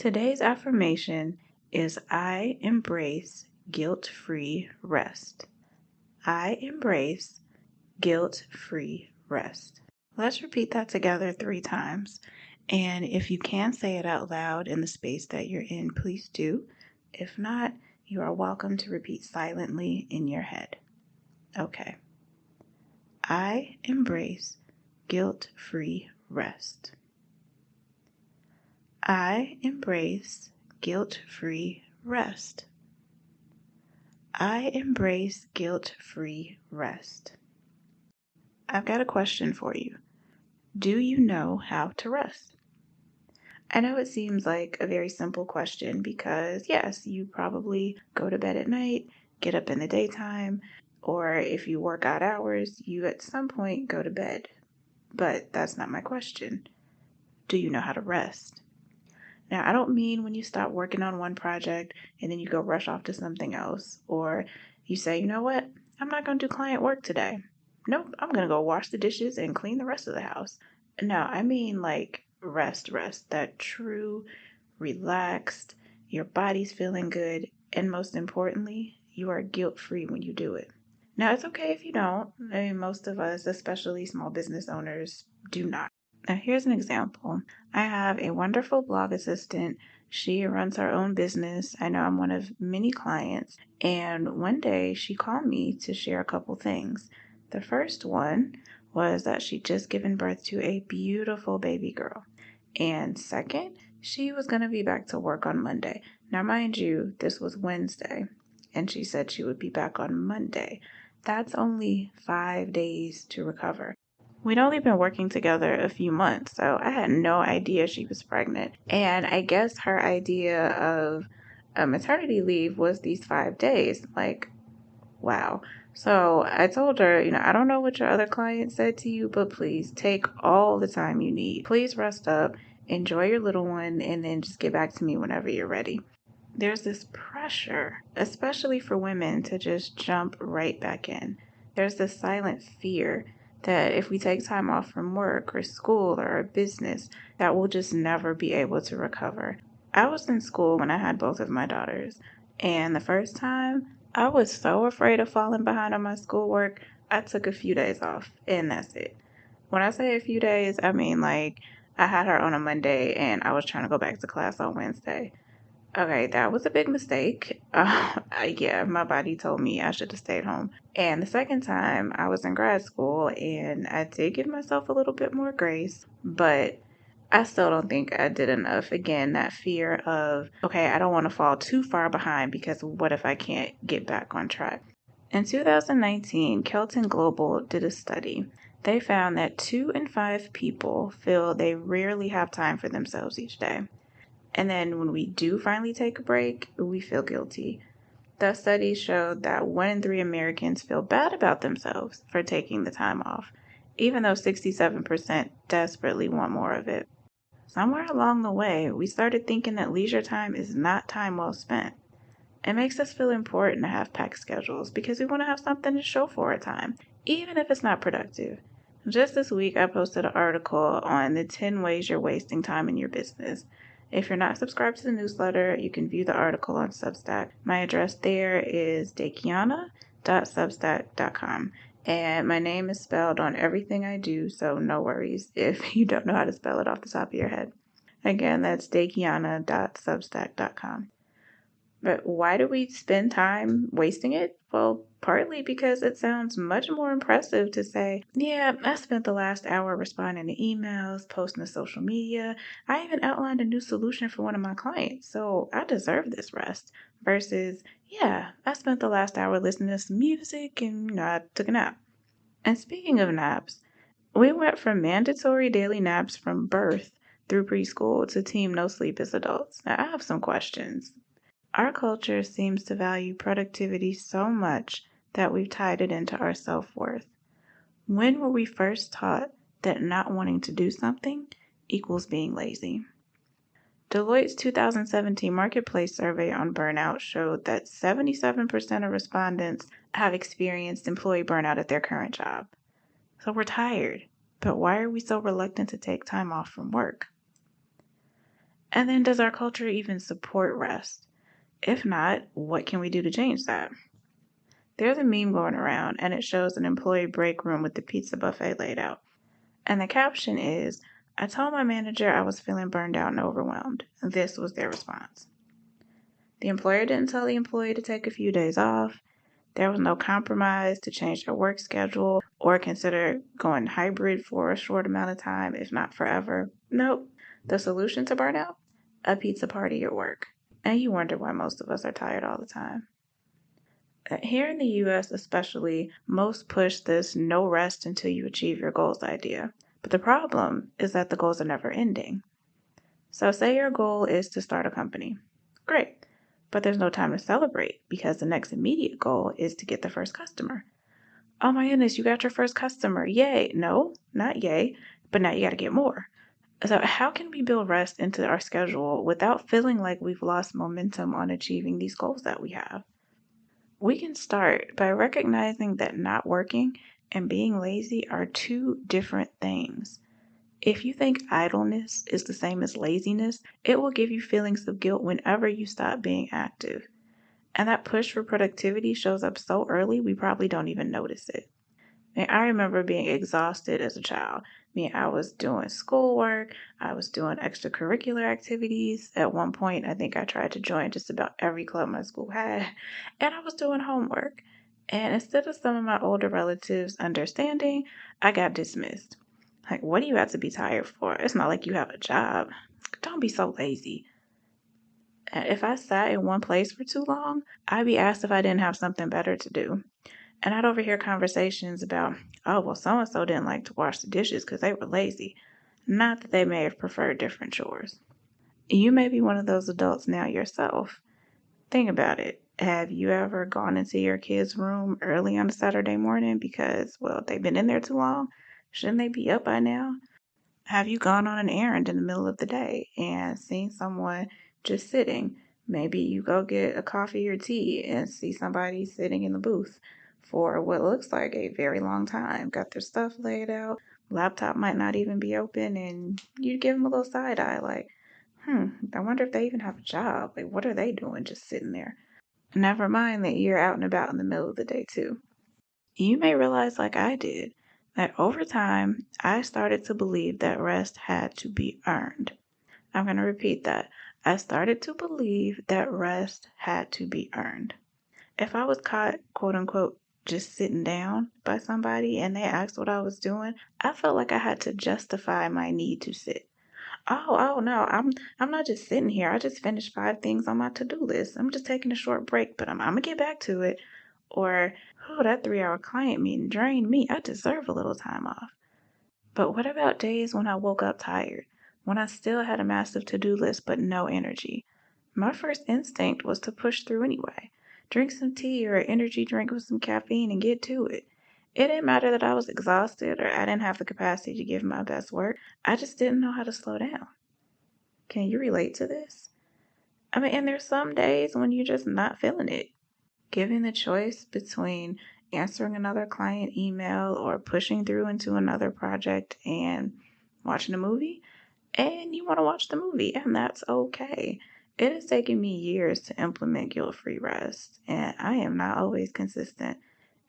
Today's affirmation is I embrace guilt-free rest. I embrace guilt-free rest. Let's repeat that together 3 times. And if you can say it out loud in the space that you're in, please do. If not, you are welcome to repeat silently in your head. Okay. I embrace guilt-free rest. I embrace guilt-free rest. I embrace guilt-free rest. I've got a question for you. Do you know how to rest? I know it seems like a very simple question because, yes, you probably go to bed at night, get up in the daytime, or if you work odd hours, you at some point go to bed. But that's not my question. Do you know how to rest? Now, I don't mean when you stop working on one project and then you go rush off to something else, or you say, you know what, I'm not going to do client work today. Nope, I'm going to go wash the dishes and clean the rest of the house. No, I mean like rest, that true, relaxed, your body's feeling good, and most importantly, you are guilt-free when you do it. Now, it's okay if you don't. I mean, most of us, especially small business owners, do not. Now, here's an example. I have a wonderful blog assistant. She runs her own business. I know I'm one of many clients. And one day she called me to share a couple things. The first one was that she'd just given birth to a beautiful baby girl. And second, she was going to be back to work on Monday. Now, mind you, this was Wednesday. And she said she would be back on Monday. That's only 5 days to recover. We'd only been working together a few months, so I had no idea she was pregnant. And I guess her idea of a maternity leave was these 5 days. Like, wow. So I told her, I don't know what your other clients said to you, but please take all the time you need. Please rest up, enjoy your little one, and then just get back to me whenever you're ready. There's this pressure, especially for women, to just jump right back in. There's this silent fear that if we take time off from work or school or our business, that we'll just never be able to recover. I was in school when I had both of my daughters, and the first time, I was so afraid of falling behind on my schoolwork, I took a few days off, and that's it. When I say a few days, I mean like I had her on a Monday, and I was trying to go back to class on Wednesday. Okay, that was a big mistake. Yeah, my body told me I should have stayed home. And the second time, I was in grad school, and I did give myself a little bit more grace, but I still don't think I did enough. Again, that fear of, okay, I don't want to fall too far behind because what if I can't get back on track? In 2019, Kelton Global did a study. They found that 2 in 5 people feel they rarely have time for themselves each day. And then when we do finally take a break, we feel guilty. The study showed that 1 in 3 Americans feel bad about themselves for taking the time off, even though 67% desperately want more of it. Somewhere along the way, we started thinking that leisure time is not time well spent. It makes us feel important to have packed schedules because we want to have something to show for our time, even if it's not productive. Just this week, I posted an article on the 10 ways you're wasting time in your business. If you're not subscribed to the newsletter, you can view the article on Substack. My address there is dekiana.substack.com. And my name is spelled on everything I do, so no worries if you don't know how to spell it off the top of your head. Again, that's dekiana.substack.com. But why do we spend time wasting it? Well, partly because it sounds much more impressive to say, yeah, I spent the last hour responding to emails, posting to social media. I even outlined a new solution for one of my clients, so I deserve this rest. Versus, yeah, I spent the last hour listening to some music and I took a nap. And speaking of naps, we went from mandatory daily naps from birth through preschool to team no sleep as adults. Now, I have some questions. Our culture seems to value productivity so much that we've tied it into our self-worth. When were we first taught that not wanting to do something equals being lazy? Deloitte's 2017 marketplace survey on burnout showed that 77% of respondents have experienced employee burnout at their current job. So we're tired, but why are we so reluctant to take time off from work? And then does our culture even support rest? If not, what can we do to change that? There's a meme going around and it shows an employee break room with the pizza buffet laid out. And the caption is, "I told my manager I was feeling burned out and overwhelmed." This was their response. The employer didn't tell the employee to take a few days off. There was no compromise to change their work schedule or consider going hybrid for a short amount of time, if not forever. Nope. The solution to burnout? A pizza party at work. And you wonder why most of us are tired all the time. Here in the US especially, most push this no rest until you achieve your goals idea. But the problem is that the goals are never ending. So say your goal is to start a company. Great. But there's no time to celebrate because the next immediate goal is to get the first customer. Oh my goodness, you got your first customer. Yay. No, not yay, but now you got to get more. So how can we build rest into our schedule without feeling like we've lost momentum on achieving these goals that we have? We can start by recognizing that not working and being lazy are two different things. If you think idleness is the same as laziness, it will give you feelings of guilt whenever you stop being active. And that push for productivity shows up so early we probably don't even notice it. And I remember being exhausted as a child. I was doing schoolwork, I was doing extracurricular activities. At one point, I think I tried to join just about every club my school had, and I was doing homework. And instead of some of my older relatives understanding, I got dismissed. Like, what do you have to be tired for? It's not like you have a job. Don't be so lazy. And if I sat in one place for too long, I'd be asked if I didn't have something better to do. And I'd overhear conversations about, oh, well, so-and-so didn't like to wash the dishes because they were lazy. Not that they may have preferred different chores. You may be one of those adults now yourself. Think about it. Have you ever gone into your kid's room early on a Saturday morning because, well, they've been in there too long? Shouldn't they be up by now? Have you gone on an errand in the middle of the day and seen someone just sitting? Maybe you go get a coffee or tea and see somebody sitting in the booth for what looks like a very long time. Got their stuff laid out, laptop might not even be open, and you give them a little side eye like, I wonder if they even have a job. Like, what are they doing just sitting there? Never mind that you're out and about in the middle of the day, too. You may realize, like I did, that over time, I started to believe that rest had to be earned. I'm going to repeat that. I started to believe that rest had to be earned. If I was caught, quote unquote, just sitting down by somebody and they asked what I was doing, I felt like I had to justify my need to sit. Oh no, I'm not just sitting here. I just finished 5 things on my to-do list. I'm just taking a short break, but I'm gonna get back to it. Or, oh, that 3-hour client meeting drained me. I deserve a little time off. But what about days when I woke up tired? When I still had a massive to-do list but no energy? My first instinct was to push through anyway. Drink some tea or an energy drink with some caffeine and get to it. It didn't matter that I was exhausted or I didn't have the capacity to give my best work. I just didn't know how to slow down. Can you relate to this? And there's some days when you're just not feeling it. Given the choice between answering another client email or pushing through into another project and watching a movie, and you want to watch the movie, and that's okay. It has taken me years to implement guilt-free rest, and I am not always consistent.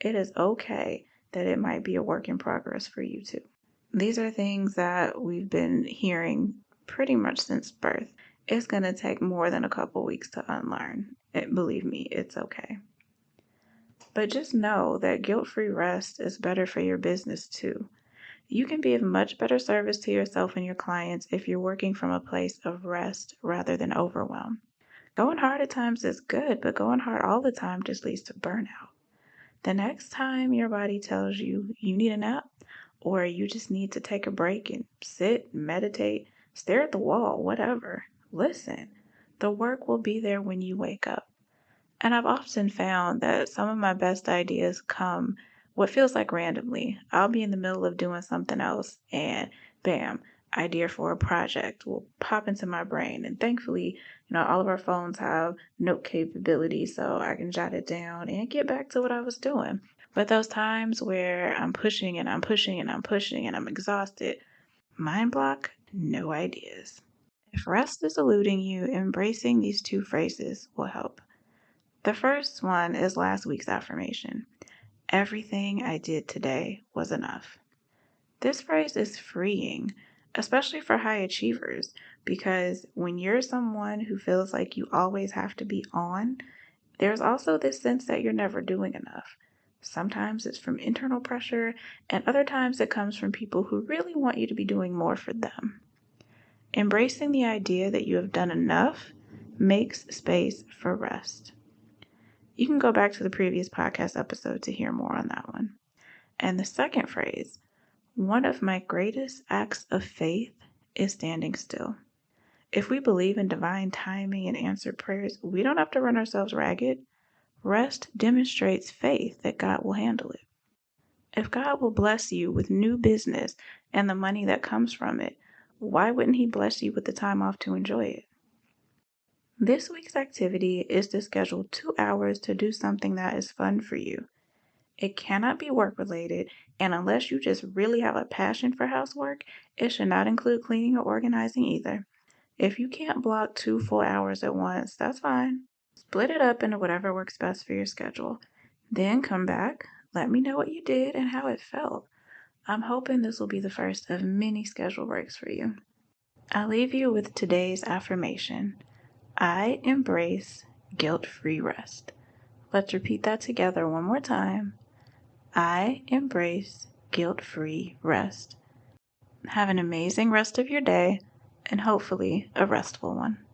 It is okay that it might be a work in progress for you too. These are things that we've been hearing pretty much since birth. It's going to take more than a couple weeks to unlearn. Believe me, it's okay. But just know that guilt-free rest is better for your business too. You can be of much better service to yourself and your clients if you're working from a place of rest rather than overwhelm. Going hard at times is good, but going hard all the time just leads to burnout. The next time your body tells you you need a nap or you just need to take a break and sit, meditate, stare at the wall, whatever, listen. The work will be there when you wake up. And I've often found that some of my best ideas come what feels like randomly. I'll be in the middle of doing something else and bam, idea for a project will pop into my brain. And thankfully, all of our phones have note capability so I can jot it down and get back to what I was doing. But those times where I'm pushing and I'm pushing and I'm pushing and I'm exhausted, mind block, no ideas. If rest is eluding you, embracing these two phrases will help. The first one is last week's affirmation. Everything I did today was enough. This phrase is freeing, especially for high achievers, because when you're someone who feels like you always have to be on, there's also this sense that you're never doing enough. Sometimes it's from internal pressure, and other times it comes from people who really want you to be doing more for them. Embracing the idea that you have done enough makes space for rest. You can go back to the previous podcast episode to hear more on that one. And the second phrase, one of my greatest acts of faith is standing still. If we believe in divine timing and answered prayers, we don't have to run ourselves ragged. Rest demonstrates faith that God will handle it. If God will bless you with new business and the money that comes from it, why wouldn't He bless you with the time off to enjoy it? This week's activity is to schedule 2 hours to do something that is fun for you. It cannot be work-related, and unless you just really have a passion for housework, it should not include cleaning or organizing either. If you can't block 2 full hours at once, that's fine. Split it up into whatever works best for your schedule. Then come back, let me know what you did and how it felt. I'm hoping this will be the first of many schedule breaks for you. I'll leave you with today's affirmation. I embrace guilt-free rest. Let's repeat that together one more time. I embrace guilt-free rest. Have an amazing rest of your day and hopefully a restful one.